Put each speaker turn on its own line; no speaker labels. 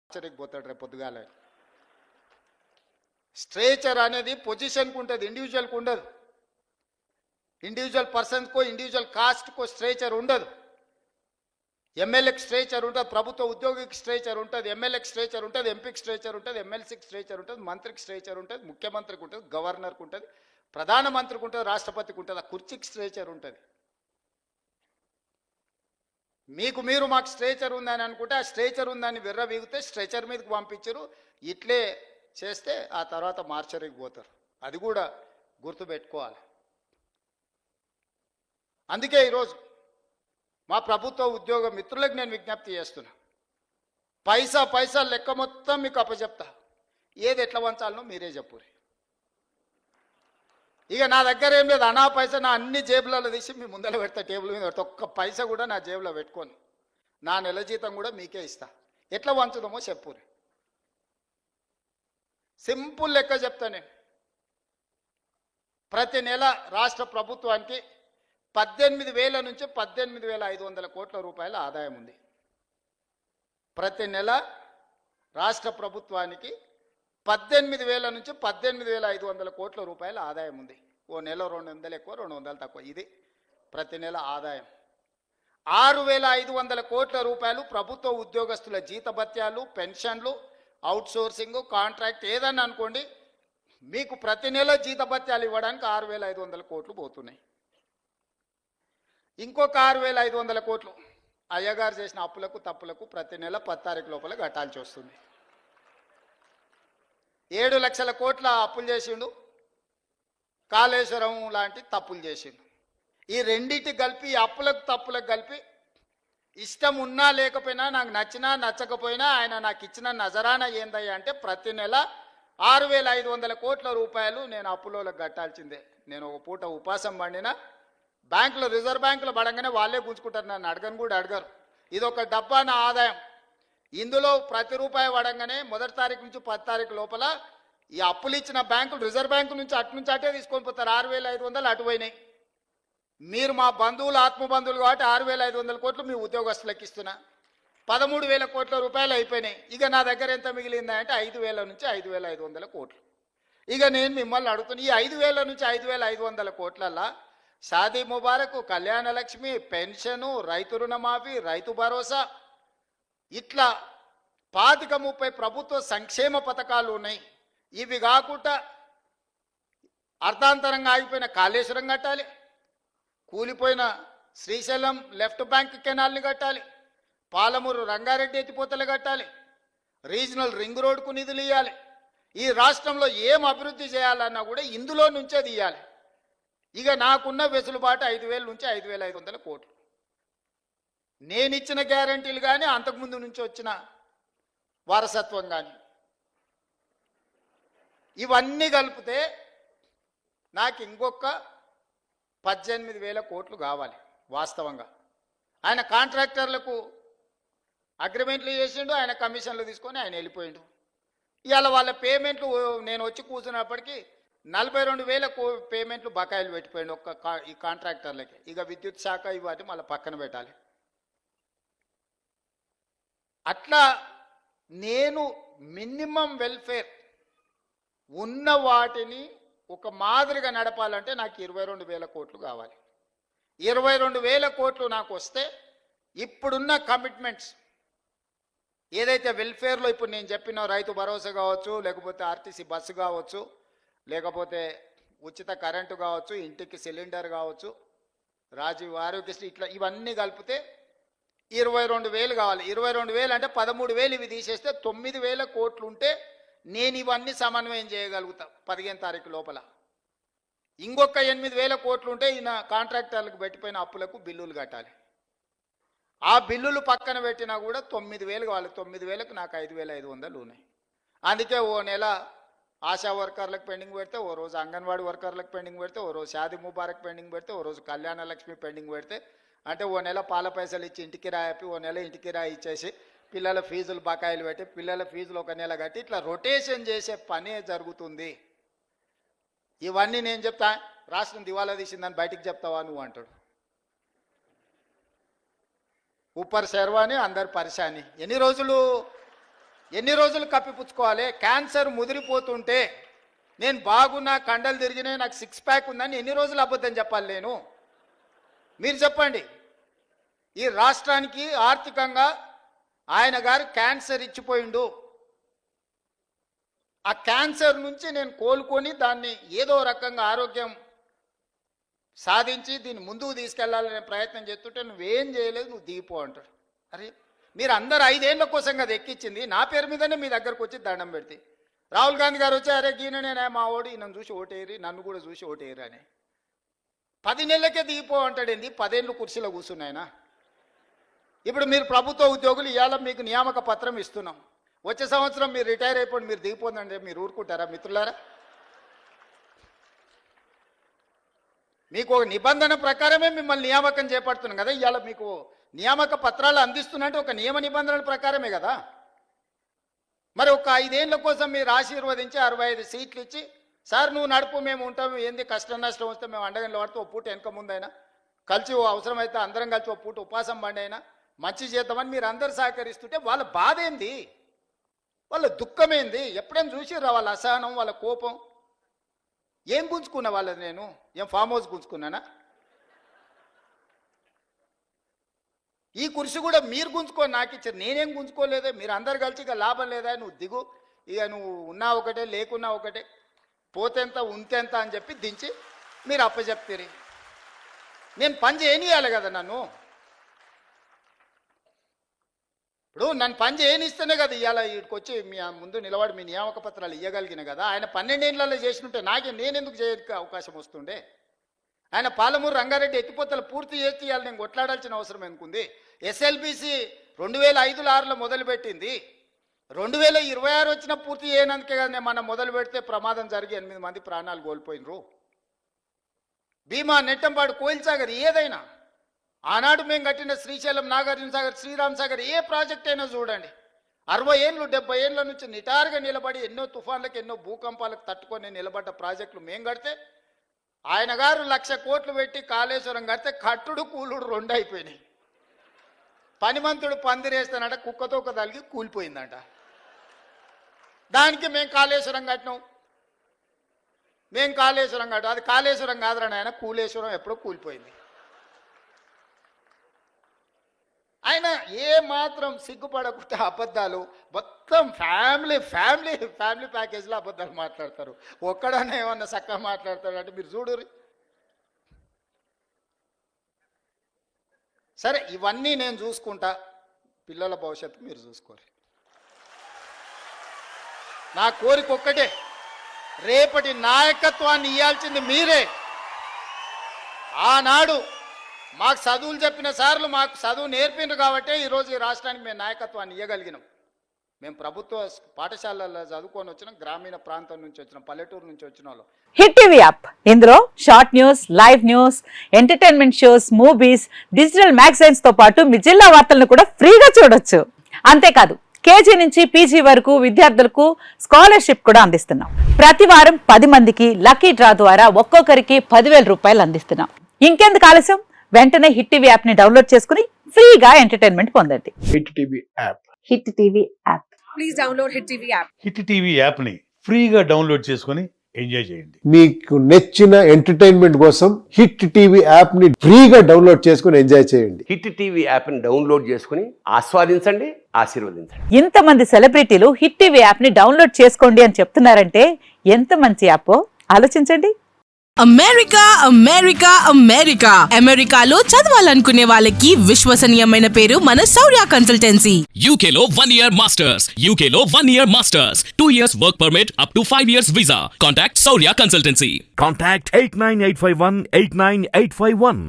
ఆశ్చర్యకి పోతాడు రేపు పొద్దుగాల. స్ట్రేచర్ అనేది పొజిషన్కి ఉంటుంది, ఇండివిజువల్కి ఉండదు. ఇండివిజువల్ పర్సన్స్కో ఇండివిజువల్ కాస్ట్కో స్ట్రేచర్ ఉండదు. ఎమ్మెల్యేకి స్ట్రేచర్ ఉంటుంది, ప్రభుత్వ ఉద్యోగికి స్ట్రేచర్ ఉంటుంది, ఎమ్మెల్యేకి స్ట్రేచర్ ఉంటుంది, ఎంపీకి స్ట్రేచర్ ఉంటుంది, ఎమ్మెల్సీకి స్ట్రేచర్ ఉంటుంది, మంత్రికి స్ట్రేచర్ ఉంటుంది, ముఖ్యమంత్రికి ఉంటుంది, గవర్నర్కి ఉంటుంది, ప్రధానమంత్రికి ఉంటుంది, రాష్ట్రపతికి ఉంటుంది. ఆ కుర్చీకి స్ట్రేచర్ ఉంటుంది. మీకు మీరు మాకు స్ట్రేచర్ ఉందని అనుకుంటే ఆ స్ట్రేచర్ ఉందని విర్రవీగితే స్ట్రెచర్ మీదకి పంపించరు. ఇట్లే చేస్తే ఆ తర్వాత మార్చరికి పోతారు. అది కూడా గుర్తుపెట్టుకోవాలి. అందుకే ఈరోజు మా ప్రభుత్వ ఉద్యోగ మిత్రులకు నేను విజ్ఞప్తి చేస్తున్నా. పైసా పైసా లెక్క మొత్తం మీకు అప్పచెప్తా. ఏది ఎట్లా వంచాలనో మీరే చెప్పురి. ఇక నా దగ్గర ఏం లేదు, అనా పైసా నా అన్ని జేబులలో తీసి మీ ముందర పెడతా, టేబుల్ మీద పెడతా. ఒక్క పైసా కూడా నా జేబులో పెట్టుకోను. నా నెల జీతం కూడా మీకే ఇస్తా. ఎట్లా వంచుదామో చెప్పురి. సింపుల్ లెక్క చెప్తా నేను. ప్రతి నెల రాష్ట్ర ప్రభుత్వానికి 18,000 నుంచి 18,500 కోట్ల రూపాయల ఆదాయం ఉంది. ప్రతి నెల రాష్ట్ర ప్రభుత్వానికి 18,000 నుంచి 18,500 కోట్ల రూపాయల ఆదాయం ఉంది. ఓ నెల 200 ఎక్కువ, 200 తక్కువ. ఇది ప్రతి నెల ఆదాయం. 6,500 కోట్ల రూపాయలు ప్రభుత్వ ఉద్యోగస్తుల జీతభత్యాలు, పెన్షన్లు, అవుట్సోర్సింగ్, కాంట్రాక్ట్ ఏదన్నా అనుకోండి. మీకు ప్రతి నెల జీతభత్యాలు ఇవ్వడానికి 6,500 కోట్లు పోతున్నాయి. ఇంకొక 6,500 కోట్లు అయ్యగారు చేసిన అప్పులకు తప్పులకు ప్రతి నెల 10 తారీఖు లోపల కట్టాల్సి వస్తుంది. 7 లక్షల కోట్ల అప్పులు చేసిండు, కాళేశ్వరం లాంటి తప్పులు చేసిండు. ఈ రెండింటి కలిపి, అప్పులకు తప్పులకు కలిపి, ఇష్టం ఉన్నా లేకపోయినా, నాకు నచ్చినా నచ్చకపోయినా ఆయన నాకు ఇచ్చిన నజరానా ఏందయ్యా అంటే ప్రతి నెల 6,500 కోట్ల రూపాయలు నేను అప్పులోకి కట్టాల్సిందే. నేను ఒక పూట ఉపాసం పండినా బ్యాంకులో, రిజర్వ్ బ్యాంకులో పడంగానే వాళ్ళే గుంజుకుంటారు, నన్ను అడగను కూడా అడగరు. ఇదొక డబ్బా నా ఆదాయం. ఇందులో ప్రతి రూపాయి పడంగానే 1 తారీఖు నుంచి 10 తారీఖు లోపల ఈ అప్పులు ఇచ్చిన బ్యాంకులు, రిజర్వ్ బ్యాంకు నుంచి అటే తీసుకొని పోతారు. 6,500 అటు పోయినాయి. మీరు మా బంధువులు, ఆత్మబంధువులు కాబట్టి 6,500 కోట్లు మీ ఉద్యోగస్తులకు ఇస్తున్నా. 13,000 కోట్ల రూపాయలు అయిపోయినాయి. ఇక నా దగ్గర ఎంత మిగిలిందా అంటే 5,000 నుంచి 5,500 కోట్లు. ఇక నేను మిమ్మల్ని అడుగుతున్నా, ఈ 5,000 నుంచి 5,500 కోట్లల్లా షాదీ ముబారక్, కళ్యాణ లక్ష్మి, పెన్షను, రైతు రుణమాఫీ, రైతు భరోసా, ఇట్లా 25-30 ప్రభుత్వ సంక్షేమ పథకాలు ఉన్నాయి. ఇవి కాకుండా అర్థాంతరంగా ఆగిపోయిన కాళేశ్వరం కట్టాలి, కూలిపోయిన శ్రీశైలం లెఫ్ట్ బ్యాంక్ కెనాల్ని కట్టాలి, పాలమూరు రంగారెడ్డి ఎత్తిపోతలు కట్టాలి, రీజనల్ రింగ్ రోడ్కు నిధులు ఇవ్వాలి. ఈ రాష్ట్రంలో ఏం అభివృద్ధి చేయాలన్నా కూడా ఇందులో నుంచే తీయాలి. ఇక నాకున్న వెసులుబాటు 5,000 నుంచి 5,500 కోట్లు. నేనిచ్చిన గ్యారంటీలు కానీ, అంతకుముందు నుంచి వచ్చిన వారసత్వం కానీ, ఇవన్నీ కలిపితే నాకు ఇంకొక 18,000 కోట్లు కావాలి వాస్తవంగా. ఆయన కాంట్రాక్టర్లకు అగ్రిమెంట్లు చేసిండు, ఆయన కమిషన్లు తీసుకొని ఆయన వెళ్ళిపోయిండు. ఇవాళ వాళ్ళ పేమెంట్లు నేను వచ్చి కూర్చున్నప్పటికీ 42,000 పేమెంట్లు బకాయిలు పెట్టిపోయిండు ఈ కాంట్రాక్టర్లకి. ఇక విద్యుత్ శాఖ ఇవాటి మళ్ళీ పక్కన పెట్టాలి. అట్లా నేను మినిమం వెల్ఫేర్ ఉన్న వాటిని ఒక మాదిరిగా నడపాలంటే నాకు 22,000 కోట్లు కావాలి. 22,000 కోట్లు నాకు వస్తే ఇప్పుడున్న కమిట్మెంట్స్ ఏదైతే వెల్ఫేర్లో ఇప్పుడు నేను చెప్పిన రైతు భరోసా కావచ్చు, లేకపోతే ఆర్టీసీ బస్సు కావచ్చు, లేకపోతే ఉచిత కరెంటు కావచ్చు, ఇంటికి సిలిండర్ కావచ్చు, రాజీవ్ ఆరోగ్యశ్రీ, ఇట్లా ఇవన్నీ కలిపితే 22,000 కావాలి. 22,000 అంటే 13,000 ఇవి తీసేస్తే 9,000 కోట్లు ఉంటే నేను ఇవన్నీ సమన్వయం చేయగలుగుతా 15 తారీఖు లోపల. ఇంకొక 8,000 కోట్లు ఉంటే ఈయన కాంట్రాక్టర్లకు పెట్టిపోయిన అప్పులకు బిల్లులు కట్టాలి. ఆ బిల్లులు పక్కన పెట్టినా కూడా 9,000 కావాలి. 9,000కు నాకు 5,500 ఉన్నాయి. అందుకే ఓ నెల ఆశా వర్కర్లకు పెండింగ్ పెడితే, ఓ రోజు అంగన్వాడీ వర్కర్లకు పెండింగ్ పెడితే, ఓ రోజు షాదీ ముబారక్ పెండింగ్ పెడితే, ఓ రోజు కళ్యాణ లక్ష్మి పెండింగ్ పెడితే, అంటే ఓ నెల పాల పైసలు ఇచ్చి ఇంటికి రాయపి, ఓ నెల ఇంటికి రాయి ఇచ్చేసి పిల్లల ఫీజులు బకాయిలు పెట్టి, పిల్లల ఫీజులు ఒక నెల కట్టి, ఇట్లా రొటేషన్ చేసే పనే జరుగుతుంది. ఇవన్నీ నేను చెప్తా, రాష్ట్రం దివాలా తీసిందని బయటికి చెప్తావా నువ్వు అంటాడు. ऊपर शेरवानी अंदर परेशानी. ఎన్ని రోజులు ఎన్ని రోజులు కప్పిపుచ్చుకోవాలి? క్యాన్సర్ ముదిరిపోతుంటే నేను బాగున్నా, కండలు తిరిగినాయి, నాకు 6 ప్యాక్ ఉందని ఎన్ని రోజులు అబద్ధం చెప్పాలి నేను? మీరు చెప్పండి. ఈ రాష్ట్రానికి ఆర్థికంగా ఆయన గారు క్యాన్సర్ ఇచ్చిపోయిండు. ఆ క్యాన్సర్ నుంచి నేను కోలుకొని దాన్ని ఏదో రకంగా ఆరోగ్యం సాధించి దీన్ని ముందుకు తీసుకెళ్లాలనే ప్రయత్నం చేస్తుంటే నువ్వేం చేయలేదు, నువ్వు దిగిపో అంటాడు. అరే మీరు అందరు 5 ఏళ్ల కోసం కదా ఎక్కించింది, నా పేరు మీదనే మీ దగ్గరకు వచ్చి దండం పెడితే రాహుల్ గాంధీ గారు వచ్చి అరే గీననే మా ఓడి నన్ను చూసి ఓటేరి, నన్ను కూడా చూసి ఓటేరి అని 10 నెలలకే దిగిపో అంటాడేంది? 10 ఏళ్ళు కుర్చీలో కూర్చున్నాయన. ఇప్పుడు మీరు ప్రభుత్వ ఉద్యోగులు, ఇవాళ మీకు నియామక పత్రం ఇస్తున్నాం, వచ్చే సంవత్సరం మీరు రిటైర్ అయిపోండి, మీరు దిగిపోందంటే మీరు ఊరుకుంటారా మిత్రులారా? మీకు ఒక నిబంధన ప్రకారమే మిమ్మల్ని నియామకం చేపడుతున్నాం కదా. ఇవాళ మీకు నియామక పత్రాలు అందిస్తున్నట్టు ఒక నియమ నిబంధనల ప్రకారమే కదా. మరి ఒక 5 ఏళ్ల కోసం మీరు ఆశీర్వదించి 65 సీట్లు ఇచ్చి సార్ నువ్వు నడుపు, మేము ఉంటాము, ఏంది కష్టం నష్టం వస్తే మేము అండగంలో పడితే ఓ పూట వెనక ముందైనా కలిసి అవసరమైతే అందరం కలిసి ఓ పూట ఉపాసం బండి అయినా మంచి చేద్దామని మీరు అందరు సహకరిస్తుంటే వాళ్ళ బాధ ఏంది, వాళ్ళ దుఃఖం ఏంది? ఎప్పుడైనా చూసిర్రా వాళ్ళ అసహనం, వాళ్ళ కోపం? ఏం గుంజుకున్నా వాళ్ళది? నేను ఏం ఫామ్ హౌస్ గుంజుకున్నానా? ఈ కుర్చీ కూడా మీరు గుంజుకొని నాకు ఇచ్చారు, నేనేం గుంజుకోలేదే. మీరు అందరు కలిసి ఇక లాభం లేదా, నువ్వు దిగు, ఇక నువ్వు ఉన్నా ఒకటే లేకున్నా ఒకటే, పోతేంత ఉంతేంత అని చెప్పి దించి మీరు అప్పచెప్తారు. నేను పని చేయనియాలి కదా నన్ను. ఇప్పుడు నన్ను పని చేయనిస్తేనే కదా ఇవాళ వీటికి వచ్చి మీ ముందు నిలబడి మీ నియామక పత్రాలు ఇవ్వగలిగిన కదా. ఆయన 12 ఏళ్లలో చేసినట్టే నేనెందుకు చేయడానికి అవకాశం వస్తుండే? ఆయన పాలమూరు రంగారెడ్డి ఎత్తిపోతలు పూర్తి చేసి ఇవాళ నేను కొట్లాడాల్సిన అవసరం ఎందుకుంది? ఎస్ఎల్బిసి 2005-6లో మొదలుపెట్టింది, 2026 వచ్చినా పూర్తి చేయనందుకే కదా నేను మనం మొదలు పెడితే ప్రమాదం జరిగి 8 మంది ప్రాణాలు కోల్పోయినరు. భీమా, నెట్టంపాడు, కోయిల్ సాగర్ ఏదైనా, ఆనాడు మేము కట్టిన శ్రీశైలం, నాగార్జున సాగర్, శ్రీరామ్ సాగర్ ఏ ప్రాజెక్ట్ అయినా చూడండి, 60 ఏళ్ళు 70 ఏళ్ళ నుంచి నిటారుగా నిలబడి ఎన్నో తుఫాన్లకు ఎన్నో భూకంపాలకు తట్టుకొని నిలబడ్డ ప్రాజెక్టులు మేము కడితే ఆయన గారు 1,00,000 కోట్లు పెట్టి కాళేశ్వరం కడితే కట్టుడు కూలుడు 2 అయిపోయినాయి. పనిమంతుడు పందిరేస్తానంట, కుక్కతోక తలిగి కూలిపోయిందంట. దానికి మేము కాళేశ్వరం కట్టినాం, మేము కాళేశ్వరం కట్టాం. అది కాళేశ్వరం కాదురా నాయన, కూలేశ్వరం ఎప్పుడో కూలిపోయింది. ఆయన ఏ మాత్రం సిగ్గుపడకుండా అబద్ధాలు మొత్తం ఫ్యామిలీ ప్యాకేజ్లో అబద్ధాలు మాట్లాడతారు. ఒక్కడనే ఏమన్నా చక్కగా మాట్లాడతాడు అంటే మీరు చూడురి. సరే ఇవన్నీ నేను చూసుకుంటా, పిల్లల భవిష్యత్తు మీరు చూసుకోరు. నా కోరిక ఒక్కటే, రేపటి నాయకత్వాన్ని ఇవ్వాల్సింది మీరే. ఆనాడు మాకు చదువులు చెప్పిన సార్లు మాకు చదువు నేర్పిండ్రు కాబట్టి ఈరోజు ఈ రాష్ట్రానికి మేము నాయకత్వాన్ని ఇవ్వగలిగినాం. మేము ప్రభుత్వ పాఠశాలల్లో చదువుకొని వచ్చినాం, గ్రామీణ ప్రాంతం నుంచి వచ్చినాం, పల్లెటూరు నుంచి వచ్చిన వాళ్ళు.
హిట్ టీవీ యాప్, ఇందులో short news, live news, entertainment shows, movies, digital magazines తో పాటు మీ జిల్లా వార్తలను కూడా ఫ్రీగా చూడొచ్చు. అంతేకాదు కేజీ నుంచి పీజీ వరకు విద్యార్థులకు స్కాలర్షిప్ కూడా అందిస్తున్నాం. ప్రతి వారం 10 మందికి లక్కీ డ్రా ద్వారా ఒక్కొక్కరికి 10,000 రూపాయలు అందిస్తున్నాం. ఇంకెందుకు ఆలస్యం, వెంటనే హిట్ టీవీ యాప్ ని డౌన్లోడ్ చేసుకుని ఫ్రీగా ఎంటర్టైన్మెంట్ పొందండి.
Hit TV app.
Hit TV app.
Please download hit TV app.
Hit TV app ని ఫ్రీగా డౌన్లోడ్ చేసుకుని ఎంజాయ్ చేయండి.
మీకు నచ్చిన ఎంటర్టైన్మెంట్ కోసం హిట్ టీవీ యాప్ ని ఫ్రీగా డౌన్లోడ్ చేసుకుని ఎంజాయ్ చేయండి.
హిట్ టీవీ యాప్ ని డౌన్లోడ్ చేసుకుని ఆస్వాదించండి, ఆశీర్వదించండి.
ఇంతమంది సెలబ్రిటీలు హిట్ టీవీ యాప్ ని డౌన్లోడ్ చేసుకోండి అని చెప్తున్నారంటే ఎంత మంచి యాప్ ఆలోచించండి.
అమెరికా అమెరికా అమెరికా అమెరికాలో చదవాలనుకునే వాళ్ళకి విశ్వసనీయమైన పేరు మన శౌర్య కన్సల్టెన్సీ.
UK లో 1 year masters. UK లో 1 year masters. 2 years work permit up to 5 years visa. Contact Saurya Consultancy.
Contact 89851 89851.